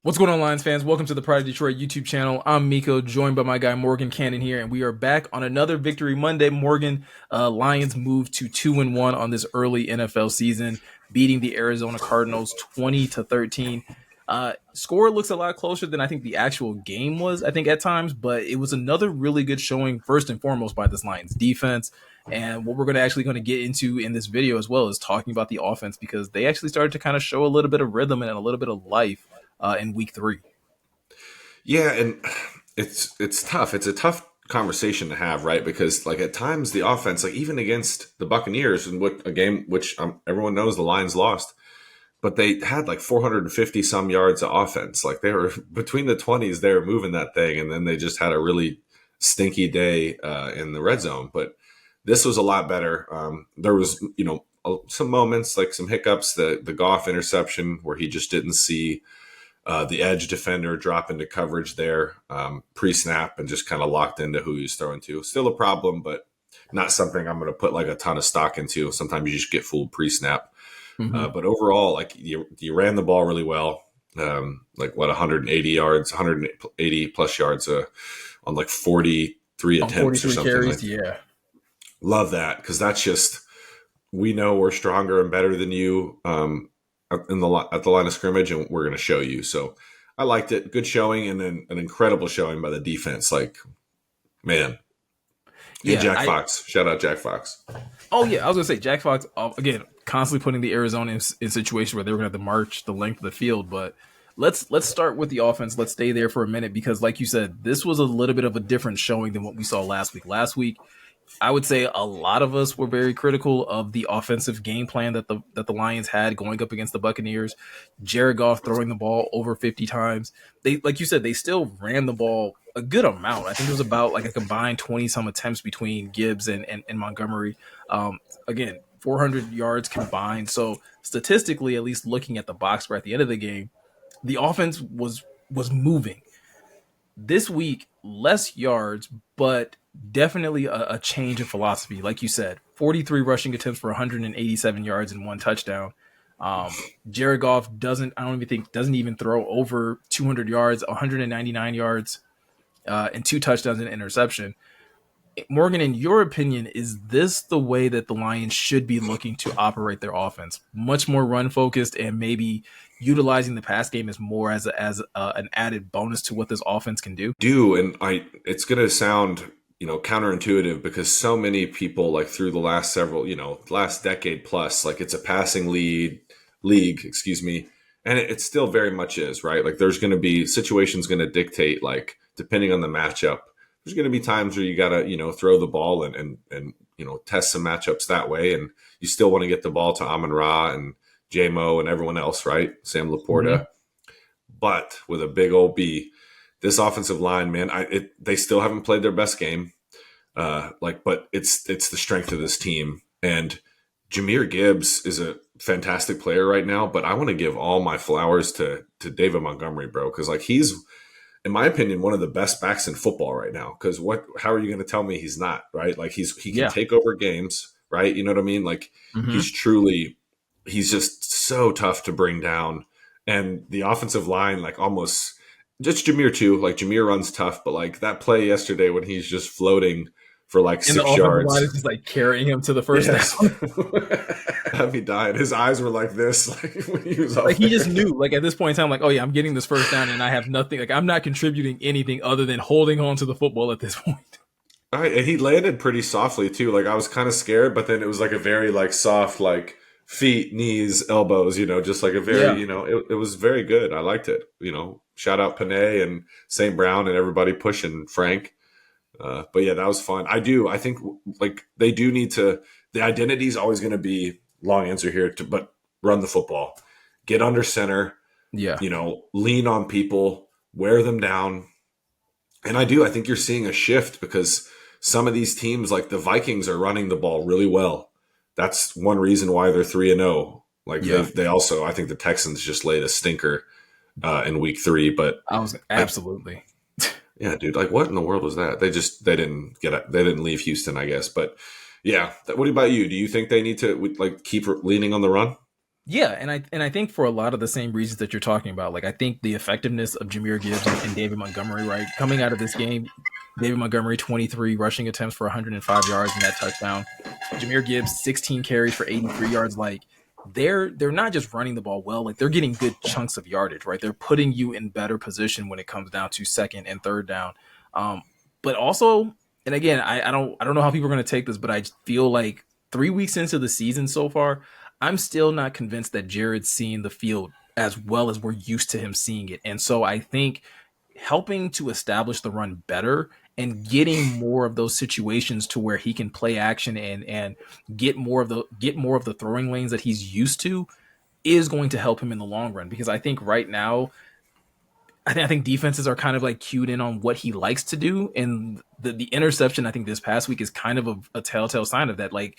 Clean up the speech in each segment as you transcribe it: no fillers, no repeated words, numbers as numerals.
What's going on, Lions fans? Welcome to the Pride of Detroit YouTube channel. I'm Miko, joined by my guy Morgan Cannon here, and we are back on another Victory Monday. Morgan, Lions moved to 2-1 on this early NFL season, beating the Arizona Cardinals 20-13. Score looks a lot closer than I think the actual game was, I think, at times, but it was another really good showing, first and foremost, by this Lions defense. And what we're going to get into in this video as well is talking about the offense, because they actually started to kind of show a little bit of rhythm and a little bit of life in week 3. Yeah, and it's tough. It's a tough conversation to have, right? Because like at times the offense, like even against the Buccaneers, and what a game which everyone knows the Lions lost, but they had like 450 some yards of offense. Like they were between the 20s, they were moving that thing, and then they just had a really stinky day in the red zone. But this was a lot better. There was some moments like some hiccups, the Goff interception where he just didn't see the edge defender drop into coverage there pre-snap and just kind of locked into who he's throwing to. Still a problem, but not something I'm going to put like a ton of stock into. Sometimes you just get fooled pre-snap. But overall, like you ran the ball really well. 180 yards, 180 plus yards on like 43 attempts or 43 something. carries, yeah. Love that, because that's just, we know we're stronger and better than you. At the line of scrimmage, and we're going to show you. So I liked it. Good showing, and then an incredible showing by the defense. Like, man. And Yeah, Jack Fox. Shout out Jack Fox. Oh, yeah, I was going to say, Jack Fox, again, constantly putting the Arizona in situations where they were going to have to march the length of the field. But let's start with the offense. Let's stay there for a minute, because like you said, this was a little bit of a different showing than what we saw last week. Last week, I would say a lot of us were very critical of the offensive game plan that the Lions had going up against the Buccaneers. Jared Goff throwing the ball over 50 times. They, like you said, they still ran the ball a good amount. I think it was about like a combined 20 some attempts between Gibbs and Montgomery. Again, 400 yards combined. So statistically, at least looking at the box score at the end of the game, the offense was moving. This week, less yards, but definitely a change in philosophy. Like you said, 43 rushing attempts for 187 yards and 1 touchdown. Jared Goff doesn't even throw over 200 yards, 199 yards, and 2 touchdowns and an interception. Morgan, in your opinion, is this the way that the Lions should be looking to operate their offense? Much more run focused, and maybe utilizing the pass game as more as an added bonus to what this offense can do? It's going to sound, counterintuitive, because so many people, like through the last last decade plus, like it's a passing league, excuse me. And it still very much is, right? Like there's going to be situations going to dictate, like depending on the matchup, there's going to be times where you got to, throw the ball and test some matchups that way. And you still want to get the ball to Amon Ra and J-Mo and everyone else, right? Sam Laporta. Mm-hmm. But with a big old B, this offensive line, man, they still haven't played their best game. But it's the strength of this team. And Jahmyr Gibbs is a fantastic player right now, but I want to give all my flowers to David Montgomery, bro, because like he's, in my opinion, one of the best backs in football right now. Because how are you going to tell me he's not, right? Like he can take over games, right? You know what I mean? Like he's just so tough to bring down. And the offensive line, like almost just Jahmyr too. Like Jahmyr runs tough, but like that play yesterday when he's just floating for like And the 6 offensive line yards. is just like carrying him to the first down. Have me died. His eyes were like this, like when he was Like he just knew, like at this point in time, like, oh yeah, I'm getting this first down and I have nothing. Like I'm not contributing anything other than holding on to the football at this point. All right, and he landed pretty softly too. Like I was kind of scared, but then it was like a very like soft, like feet, knees, elbows. Just like a very, it was very good. I liked it. Shout out Panay and St. Brown and everybody pushing Frank. But yeah, that was fun. I think like they do need to. The identity is always going to be, long answer here, but run the football, get under center. Yeah, lean on people, wear them down. And I think you're seeing a shift, because some of these teams, like the Vikings, are running the ball really well. That's one reason why they're 3-0. Like they also, I think the Texans just laid a stinker in week 3. But I was absolutely. Yeah, dude. Like, what in the world was that? They didn't leave Houston, I guess. But yeah, what about you? Do you think they need to like keep leaning on the run? Yeah, and I think for a lot of the same reasons that you're talking about, like I think the effectiveness of Jameer Gibbs and David Montgomery, right, coming out of this game, David Montgomery 23 rushing attempts for 105 yards and that touchdown. Jameer Gibbs 16 carries for 83 yards. Like they're not just running the ball well, like they're getting good chunks of yardage, right? They're putting you in better position when it comes down to second and third down. Um, but also, and again, I don't know how people are going to take this, but I feel like 3 weeks into the season so far, I'm still not convinced that Jared's seeing the field as well as we're used to him seeing it. And so I think helping to establish the run better and getting more of those situations to where he can play action and get more of the throwing lanes that he's used to is going to help him in the long run, because I think right now I think defenses are kind of like cued in on what he likes to do, and the interception I think this past week is kind of a telltale sign of that. Like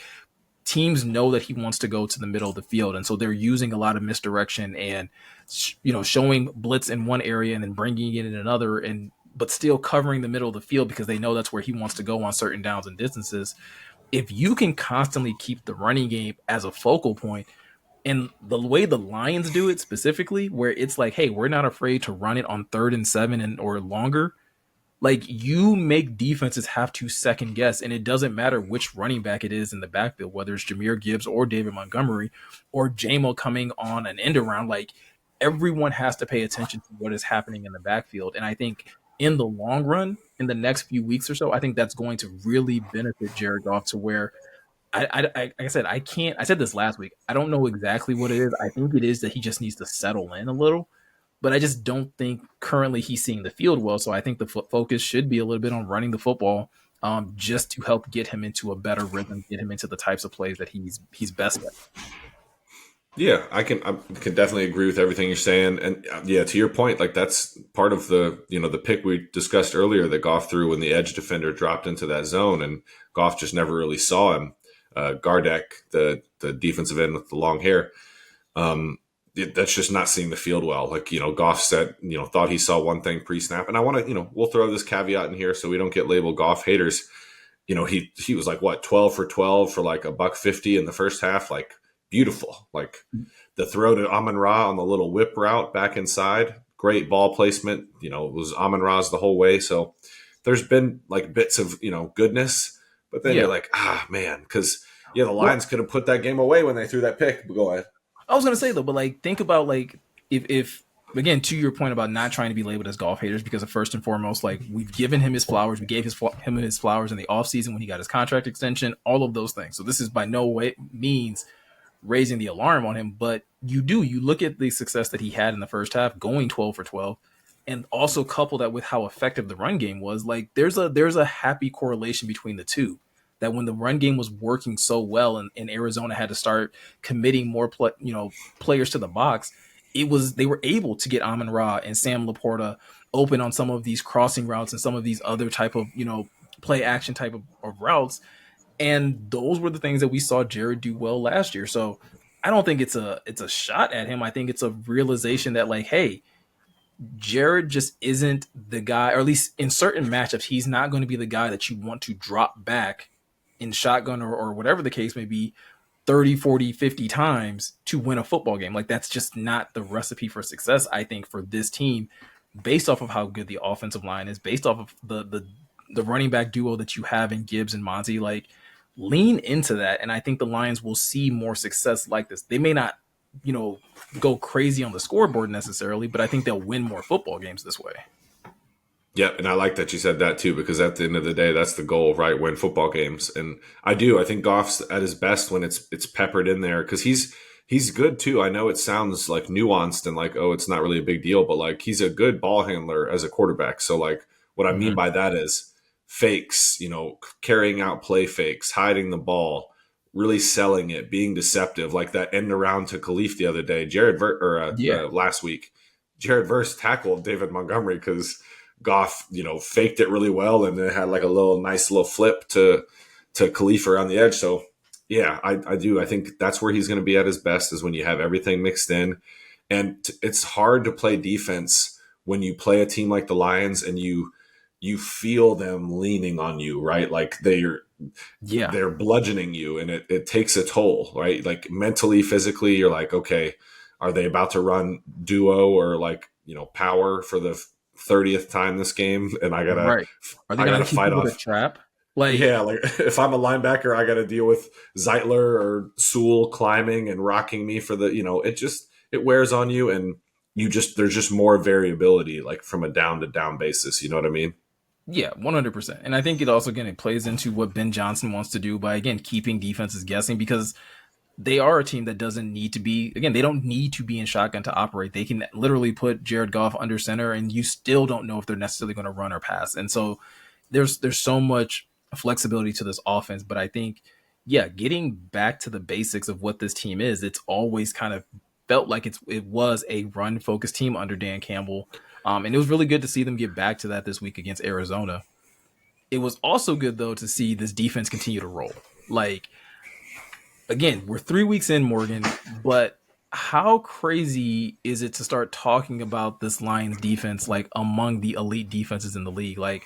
teams know that he wants to go to the middle of the field, and so they're using a lot of misdirection and showing blitz in one area and then bringing it in another, and but still covering the middle of the field because they know that's where he wants to go on certain downs and distances. If you can constantly keep the running game as a focal point, and the way the Lions do it specifically, where it's like, hey, we're not afraid to run it on 3rd and 7 and or longer, like you make defenses have to second guess, and it doesn't matter which running back it is in the backfield, whether it's Jameer Gibbs or David Montgomery or JMO coming on an end around. Like everyone has to pay attention to what is happening in the backfield, and I think in the long run, in the next few weeks or so, I think that's going to really benefit Jared Goff to where like I said, I can't. I said this last week. I don't know exactly what it is. I think it is that he just needs to settle in a little, but I just don't think currently he's seeing the field well. So I think the focus should be a little bit on running the football, just to help get him into a better rhythm, get him into the types of plays that he's best at. Yeah, I can definitely agree with everything you're saying, and yeah, to your point, like that's part of the pick we discussed earlier that Goff threw when the edge defender dropped into that zone, and Goff just never really saw him. Gardeck, the defensive end with the long hair, that's just not seeing the field well. Like Goff said, thought he saw one thing pre-snap, and I want to we'll throw this caveat in here so we don't get labeled Goff haters. He was like what 12 for 12 for like a $150 in the first half, like beautiful. Like the throw to Amon Ra on the little whip route back inside, great ball placement. It was Amon Ra's the whole way. So there's been like bits of goodness, but then Yeah. you're like, man, because the Well, Lions could have put that game away when they threw that pick. But go ahead. I was gonna say though, but like think about like if again to your point about not trying to be labeled as golf haters, because of first and foremost, like we've given him his flowers, we gave him his flowers in the offseason when he got his contract extension, all of those things. So this is by no way means raising the alarm on him, but you look at the success that he had in the first half, going 12 for 12, and also couple that with how effective the run game was. Like there's a happy correlation between the two. That when the run game was working so well, and Arizona had to start committing more players to the box, they were able to get Amon Ra and Sam Laporta open on some of these crossing routes and some of these other type of play action type of routes, and those were the things that we saw Jared do well last year. So I don't think it's a shot at him. I think it's a realization that like, hey, Jared just isn't the guy, or at least in certain matchups, he's not going to be the guy that you want to drop back in shotgun or whatever the case may be 30, 40, 50 times to win a football game. Like that's just not the recipe for success, I think, for this team, based off of how good the offensive line is, based off of the running back duo that you have in Gibbs and Monty. Like lean into that, and I think the Lions will see more success like this. They may not, go crazy on the scoreboard necessarily, but I think they'll win more football games this way. Yep, and I like that you said that too, because at the end of the day, that's the goal, right? Win football games, and I do. I think Goff's at his best when it's peppered in there, because he's good too. I know it sounds like nuanced and like, oh, it's not really a big deal, but like he's a good ball handler as a quarterback. So like what I mean Mm-hmm. by that is fakes, carrying out play fakes, hiding the ball, really selling it, being deceptive, like that end around to Khalif the other day, Yeah. last week. Jared Verse tackled David Montgomery because Goff, faked it really well, and it had like a nice little flip to Khalifa on the edge. So yeah, I do. I think that's where he's going to be at his best, is when you have everything mixed in, and it's hard to play defense when you play a team like the Lions and you you feel them leaning on you, right? Like Yeah, they're bludgeoning you, and it takes a toll, right? Like mentally, physically, you're like, okay, are they about to run duo or like, power for the 30th time this game? And I gotta, right. Are they I gonna gotta hit fight you with a off. trap? Like, Yeah, like if I'm a linebacker, I got to deal with Zeitler or Sewell climbing and rocking me for it wears on you, and there's just more variability, like from a down to down basis. You know what I mean? yeah, 100%. And I think it also again it plays into what Ben Johnson wants to do by again keeping defenses guessing because they are a team that doesn't need to be again they don't need to be in shotgun to operate. They can literally put Jared Goff under center and you still don't know if they're necessarily going to run or pass. And so there's so much flexibility to this offense, but I think yeah, getting back to the basics of what this team is, it's always kind of felt like it was a run focused team under Dan Campbell. And it was really good to see them get back to that this week against Arizona. It was also good though to see this defense continue to roll. Like again, we're 3 weeks in, Morgan, but how crazy is it to start talking about this Lions defense like among the elite defenses in the league? Like,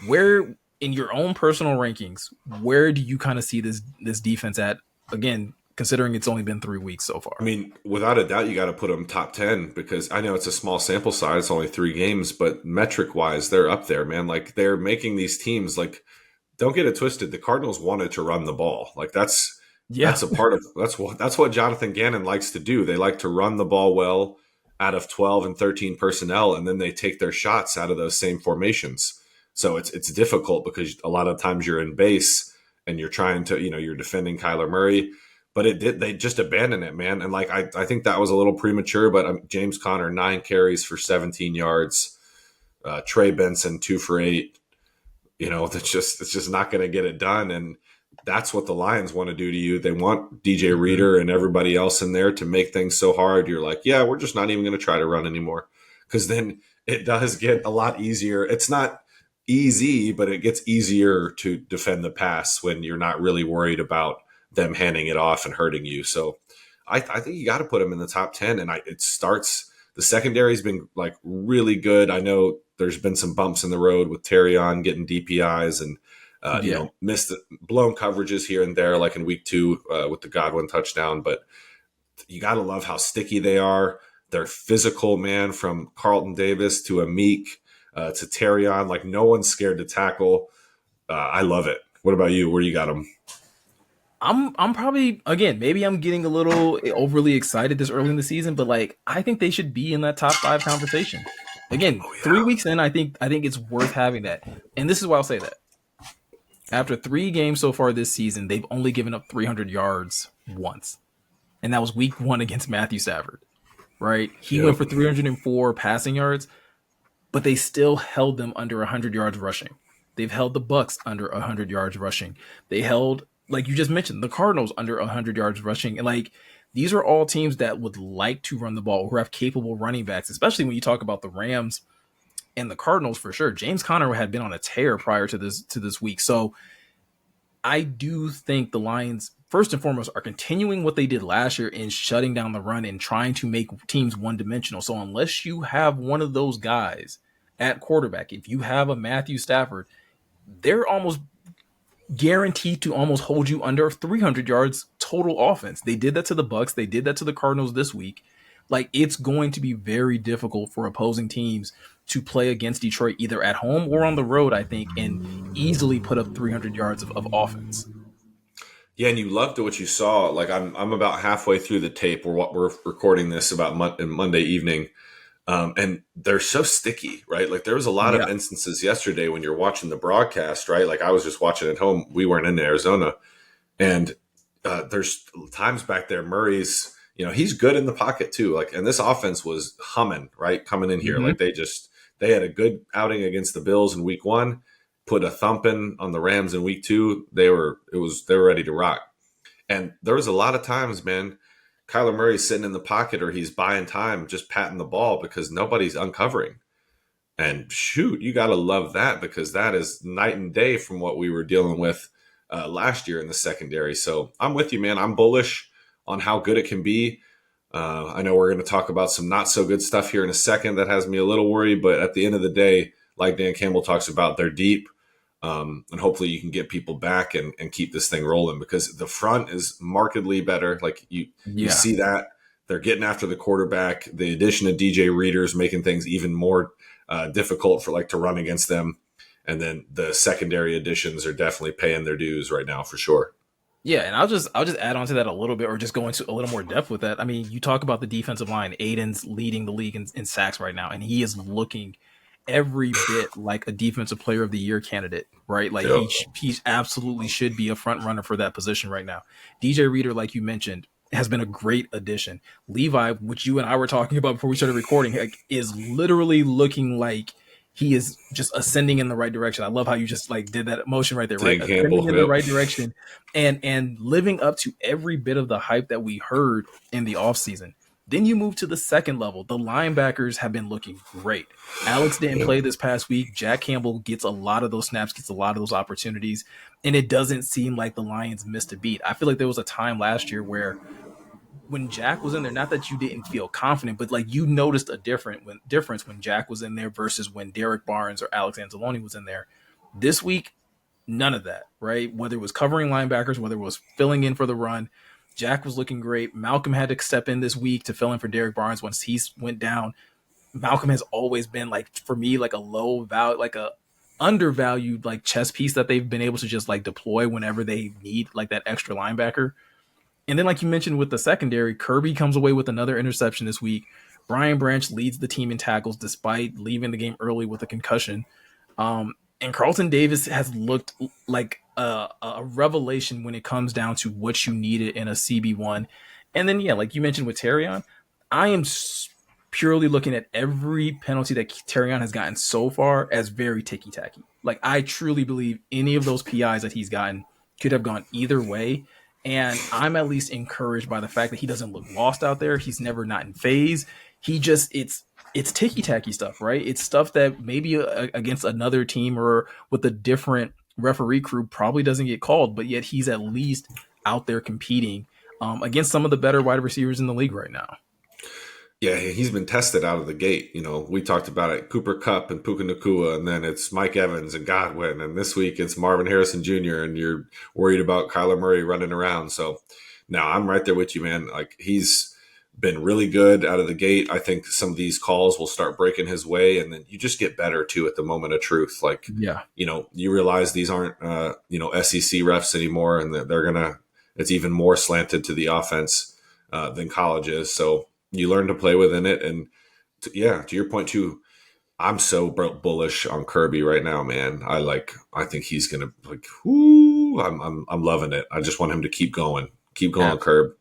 where in your own personal rankings, where do you kind of see this defense at? Again, considering it's only been 3 weeks so I far. mean, without a doubt, you got to put them top 10 because I know it's a small sample size, it's only 3 games, but metric wise, they're up there, man. Like they're making these teams like, don't get it twisted. The Cardinals wanted to run the ball. Like Yeah, that's a part of that's what Jonathan Gannon likes to do. They like to run the ball well out of 12 and 13 personnel, and then they take their shots out of those same formations. So it's difficult because a lot of times you're in base and you're trying to, you're defending Kyler Murray. But they just abandoned it, man. And like I think that was a little premature, but James Conner, 9 carries for 17 yards. Trey Benson, 2 for 8. It's just not going to get it done. And that's what the Lions want to do to you. They want DJ hmm Reader and everybody else in there to make things so hard. You're like, yeah, we're just not even going to try to run anymore. Because then it does get a lot easier. It's not easy, but it gets easier to defend the pass when you're not really worried about them handing it off and hurting you. So I think you got to put them in the top 10. And it starts, the secondary's been like really good. I know there's been some bumps in the road with Terrion getting DPIs and yeah. missed blown coverages here and there, like in week 2 with the Godwin touchdown. But you got to love how sticky they are. They're physical, man, from Carlton Davis to Amik to Terrion. Like no one's scared to tackle. I love it. What about you? Where you got them? I'm probably again maybe I'm getting a little overly excited this early in the season, but like I think they should be in that top 5 conversation. Again, Oh yeah. 3 weeks in, I think it's worth having that. And this is why I'll say that after 3 games so far this season, they've only given up 300 yards once, and that was week 1 against Matthew Stafford. Right, he went Yep. for 304 passing yards, but they still held them under 100 yards rushing. They've held the Bucks under 100 yards rushing. They held, like you just mentioned, the Cardinals under 100 yards rushing. And like these are all teams that would like to run the ball, who have capable running backs, especially when you talk about the Rams and the Cardinals for sure. James Conner had been on a tear prior to this week. So I do think the Lions, first and foremost, are continuing what they did last year in shutting down the run and trying to make teams one dimensional. So unless you have one of those guys at quarterback, if you have a Matthew Stafford, they're almost guaranteed to almost hold you under 300 yards total offense. They did that to the Bucks. They did that to the Cardinals this week. Like it's going to be very difficult for opposing teams to play against Detroit either at home or on the road, I think, and easily put up 300 yards of offense. Yeah, and you loved what you saw. Like I'm about halfway through the tape. We're recording this about Monday evening, and they're so sticky, right? Like there was a lot of Yeah. instances yesterday when you're watching the broadcast, right? Like I was just watching at home. We weren't in Arizona, and there's times back there. Murray's, he's good in the pocket too. Like, and this offense was humming, right? Coming in here, hmm like they had a good outing against the Bills in week 1, put a thumping on the Rams in week 2. They were ready to rock. And there was a lot of times, man, Kyler Murray's sitting in the pocket or he's buying time, just patting the ball because nobody's uncovering. And shoot, you got to love that because that is night and day from what we were dealing with last year in the secondary. So I'm with you, man. I'm bullish on how good it can be. I know we're going to talk about some not so good stuff here in a second that has me a little worried, but at the end of the day, like Dan Campbell talks about, they're deep. And hopefully you can get people back and keep this thing rolling, because the front is markedly better. Like you Yeah. see that they're getting after the quarterback. The addition of DJ Reader's making things even more difficult for like to run against them. And then the secondary additions are definitely paying their dues right now for sure. Yeah, and I'll just add on to that a little bit, or just go into a little more depth with that. I mean, you talk about the defensive line. Aiden's leading the league in sacks right now, and he is looking every bit like a defensive player of the year candidate, right? Like Yep. he absolutely should be a front runner for that position right now. DJ Reader, like you mentioned, has been a great addition. Levi, which you and I were talking about before we started recording, like, is literally looking like he is just ascending in the right direction. I love how you just like did that motion right there, right? Dan Ascending Campbell. in the Yep. right direction, and living up to every bit of the hype that we heard in the offseason. Then you move to the second level. The linebackers have been looking great. Alex didn't Yep. play this past week. Jack Campbell gets a lot of those snaps, gets a lot of those opportunities, and it doesn't seem like the Lions missed a beat. I feel like there was a time last year where when Jack was in there, not that you didn't feel confident, but like you noticed a difference when Jack was in there versus when Derek Barnes or Alex Anzalone was in there. This week, none of that, right? Whether it was covering linebackers, whether it was filling in for the run, Jack was looking great. Malcolm had to step in this week to fill in for Derek Barnes once he went down. Malcolm has always been like, for me, like a low value, like a undervalued like chess piece that they've been able to just like deploy whenever they need like that extra linebacker. And then, like you mentioned with the secondary, Kirby comes away with another interception this week. Brian Branch leads the team in tackles despite leaving the game early with a concussion. And Carlton Davis has looked like a revelation when it comes down to what you needed in a CB1. And then, yeah, like you mentioned with Terrion, I am purely looking at every penalty that Terrion has gotten so far as very ticky tacky. Like, I truly believe any of those PIs that he's gotten could have gone either way. And I'm at least encouraged by the fact that he doesn't look lost out there. He's never not in phase. He just, it's ticky tacky stuff, right? It's stuff that maybe against another team or with a different referee crew probably doesn't get called, but yet he's at least out there competing against some of the better wide receivers in the league right now. Yeah, he's been tested out of the gate. You know, we talked about it, Cooper Kupp and Puka Nakua, and then it's Mike Evans and Godwin, and this week it's Marvin Harrison Jr., and you're worried about Kyler Murray running around. So now I'm right there with you, man. Like, he's been really good out of the gate. I think some of these calls will start breaking his way, and then you just get better too at the moment of truth. Like, Yeah. you know, you realize these aren't SEC refs anymore, and that it's even more slanted to the offense than college is. So you learn to play within it. And to your point too, I'm so bullish on Kirby right now, man. I think he's going to like, whoo, I'm loving it. I just want him to keep going, Kirby.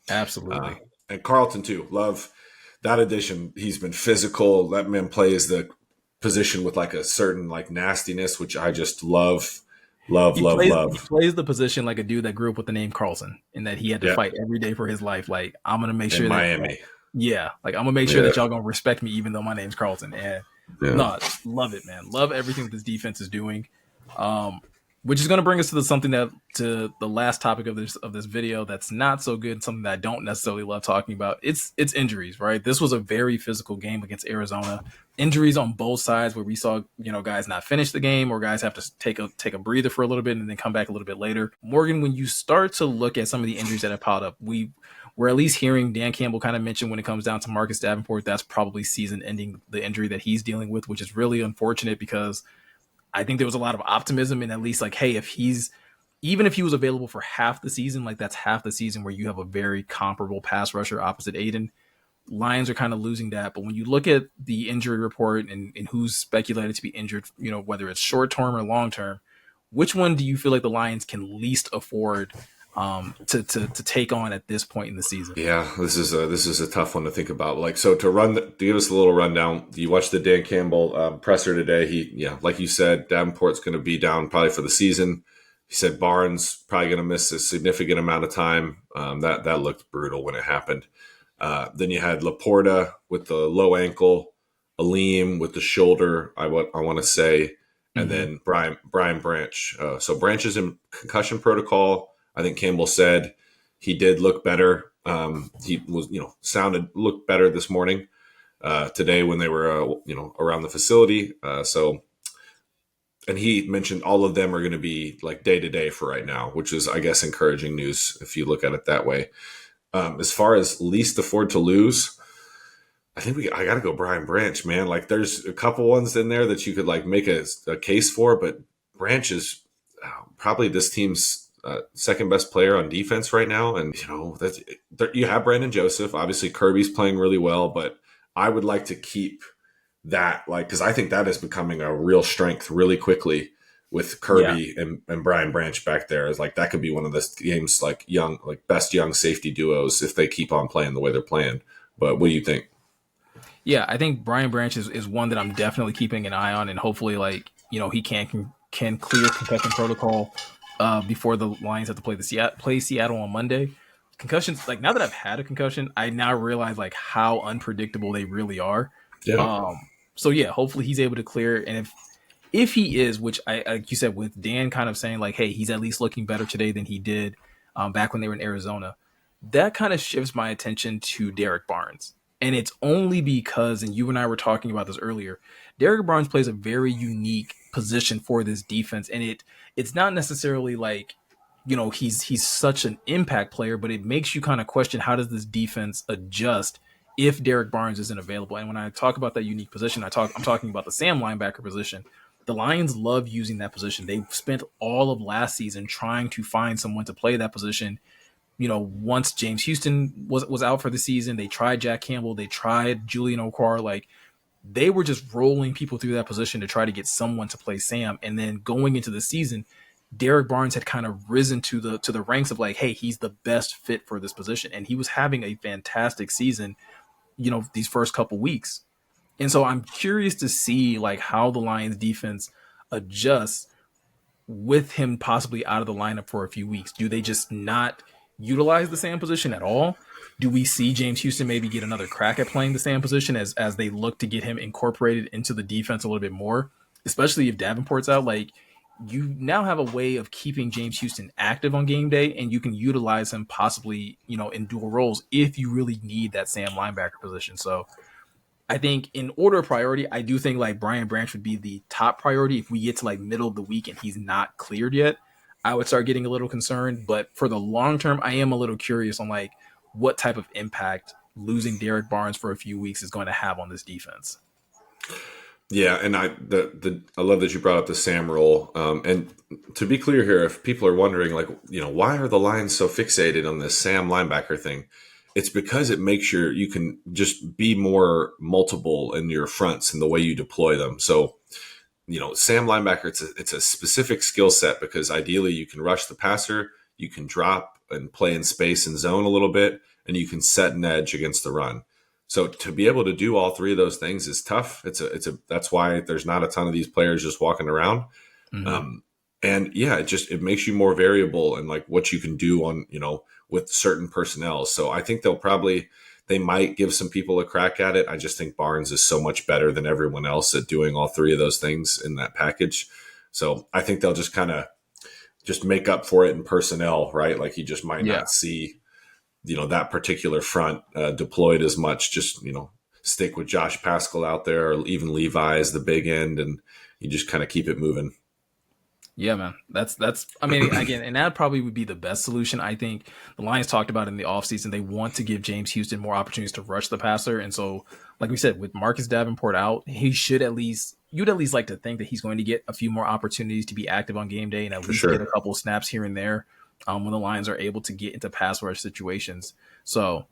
Absolutely. And Carlton too. Love that addition. He's been physical. That man plays the position with like a certain like nastiness, which I just love. He plays the position like a dude that grew up with the name Carlson, and that he had to Yeah. fight every day for his life. Like, I'm gonna make In sure that Miami. yeah, like I'm gonna make sure that y'all gonna respect me even though my name's Carlton. And Yeah. no, love it, man. Love everything that this defense is doing. Which is going to bring us to to the last topic of this video that's not so good, something that I don't necessarily love talking about. It's injuries, right? This was a very physical game against Arizona. Injuries on both sides, where we saw guys not finish the game, or guys have to take a breather for a little bit and then come back a little bit later. Morgan, when you start to look at some of the injuries that have piled up, we're at least hearing Dan Campbell kind of mention when it comes down to Marcus Davenport, that's probably season ending, the injury that he's dealing with, which is really unfortunate because I think there was a lot of optimism in at least like, hey, even if he was available for half the season, like that's half the season where you have a very comparable pass rusher opposite Aiden. Lions are kind of losing that. But when you look at the injury report and who's speculated to be injured, whether it's short term or long term, which one do you feel like the Lions can least afford to take on at this point in the season? Yeah, this is a tough one to think about. Like, so to give us a little rundown, you watched the Dan Campbell presser today. Like you said, Davenport's going to be down probably for the season. He said Barnes probably going to miss a significant amount of time. That looked brutal when it happened. Then you had Laporta with the low ankle, Aleem with the shoulder. I want to say, and then Brian Branch. So Branch is in concussion protocol. I think Campbell said he did look better. He was, looked better this morning, today when they were, around the facility. So and he mentioned all of them are going to be like day to day for right now, which is, I guess, encouraging news if you look at it that way. As far as least afford to lose, I got to go Brian Branch, man. Like, there's a couple ones in there that you could like make a case for, but Branch is probably this team's second best player on defense right now. And you have Brandon Joseph. Obviously, Kirby's playing really well, but I would like to keep that, like, because I think that is becoming a real strength really quickly with Yeah. Kirby and Brian Branch back there. Is like that could be one of the game's like best young safety duos if they keep on playing the way they're playing. But what do you think? Yeah, I think Brian Branch is one that I'm definitely keeping an eye on, and hopefully, like, he can clear concussion protocol before the Lions have to play Seattle on Monday. Concussions, like, now that I've had a concussion, I now realize like how unpredictable they really are. Yeah. So yeah, hopefully he's able to clear it, and if he is, which I like you said, with Dan kind of saying like, hey, he's at least looking better today than he did back when they were in Arizona, that kind of shifts my attention to Derek Barnes. And it's only because, and you and I were talking about this earlier, Derek Barnes plays a very unique position for this defense. And it's not necessarily like, he's such an impact player, but it makes you kind of question, how does this defense adjust if Derek Barnes isn't available? And when I talk about that unique position, I'm talking about the Sam linebacker position. The Lions love using that position. They spent all of last season trying to find someone to play that position. Once James Houston was out for the season, they tried Jack Campbell, they tried Julian Okwara. Like, they were just rolling people through that position to try to get someone to play Sam. And then going into the season, Derek Barnes had kind of risen to the ranks of like, hey, he's the best fit for this position, and he was having a fantastic season. These first couple weeks, and so I'm curious to see like how the Lions defense adjusts with him possibly out of the lineup for a few weeks. Do they just not utilize the Sam position at all? Do we see James Houston maybe get another crack at playing the Sam position as they look to get him incorporated into the defense a little bit more, especially if Davenport's out? Like, you now have a way of keeping James Houston active on game day, and you can utilize him possibly, in dual roles if you really need that Sam linebacker position. So I think in order of priority, I do think like Brian Branch would be the top priority. If we get to like middle of the week and he's not cleared yet, I would start getting a little concerned. But for the long term, I am a little curious on like what type of impact losing Derek Barnes for a few weeks is going to have on this defense. Yeah, and I love that you brought up the Sam role. And to be clear here, if people are wondering, like, why are the Lions so fixated on this Sam linebacker thing? It's because it makes you can just be more multiple in your fronts and the way you deploy them. So, Sam linebacker, it's a specific skill set because ideally you can rush the passer, you can drop and play in space and zone a little bit, and you can set an edge against the run. So to be able to do all three of those things is tough. That's why there's not a ton of these players just walking around. Mm-hmm. Um, and yeah, it makes you more variable and like what you can do on, with certain personnel. So I think they might give some people a crack at it. I just think Barnes is so much better than everyone else at doing all three of those things in that package. So I think they'll just kind of just make up for it in personnel, right? Like, you just might Yeah. not see that particular front deployed as much. Just stick with Josh Pascal out there, or even Levi as the big end, and you just kind of keep it moving. Yeah, man. That's I mean, again, and that probably would be the best solution. I think the Lions talked about in the offseason, they want to give James Houston more opportunities to rush the passer. And so, like we said, with Marcus Davenport out, you'd at least like to think that he's going to get a few more opportunities to be active on game day and at For least get a sure. couple of snaps here and there when the Lions are able to get into pass rush situations. So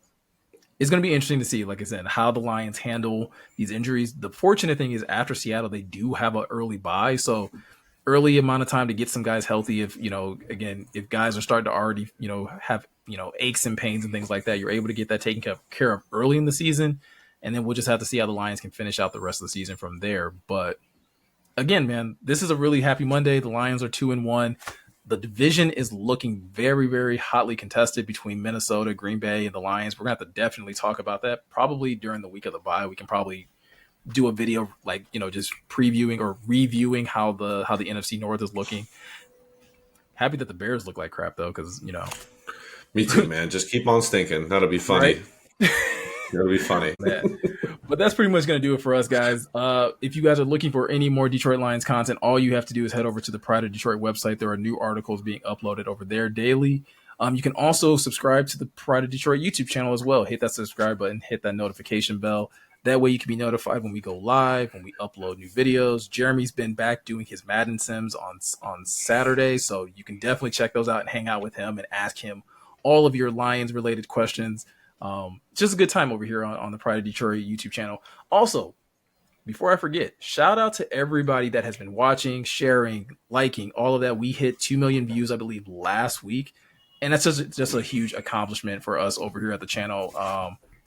it's going to be interesting to see, like I said, how the Lions handle these injuries. The fortunate thing is after Seattle, they do have an early bye. So early amount of time to get some guys healthy. If again, if guys are starting to already have aches and pains and things like that, you're able to get that taken care of early in the season, and then we'll just have to see how the Lions can finish out the rest of the season from there. But again, man, this is a really happy Monday. The Lions are 2-1. The division is looking very, very hotly contested between Minnesota, Green Bay, and the Lions. We're gonna have to definitely talk about that probably during the week of the bye. We can probably do a video like just previewing or reviewing how the NFC North is looking. Happy that the Bears look like crap though, because Me too, man. Just keep on stinking. That'll be right. funny. It'll be funny. Man. But that's pretty much going to do it for us, guys. If you guys are looking for any more Detroit Lions content, all you have to do is head over to the Pride of Detroit website. There are new articles being uploaded over there daily. You can also subscribe to the Pride of Detroit YouTube channel as well. Hit that subscribe button, hit that notification bell. That way you can be notified when we go live, when we upload new videos. Jeremy's been back doing his Madden Sims on Saturday, so you can definitely check those out and hang out with him and ask him all of your Lions related questions. Just a good time over here on the Pride of Detroit YouTube channel. Also, before I forget, shout out to everybody that has been watching, sharing, liking, all of that. We hit 2 million views, I believe, last week. And that's just a huge accomplishment for us over here at the channel.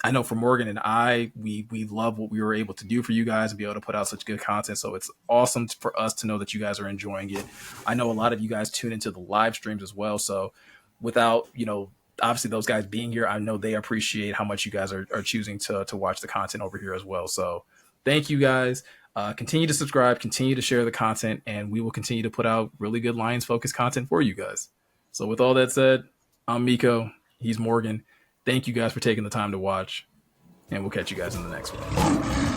I know for Morgan and I, we love what we were able to do for you guys and be able to put out such good content. So it's awesome for us to know that you guys are enjoying it. I know a lot of you guys tune into the live streams as well. So without, obviously those guys being here, I know they appreciate how much you guys are choosing to watch the content over here as well. So thank you guys. Continue to subscribe, continue to share the content, and we will continue to put out really good Lions focused content for you guys. So with all that said, I'm Miko. He's Morgan. Thank you guys for taking the time to watch, and we'll catch you guys in the next one.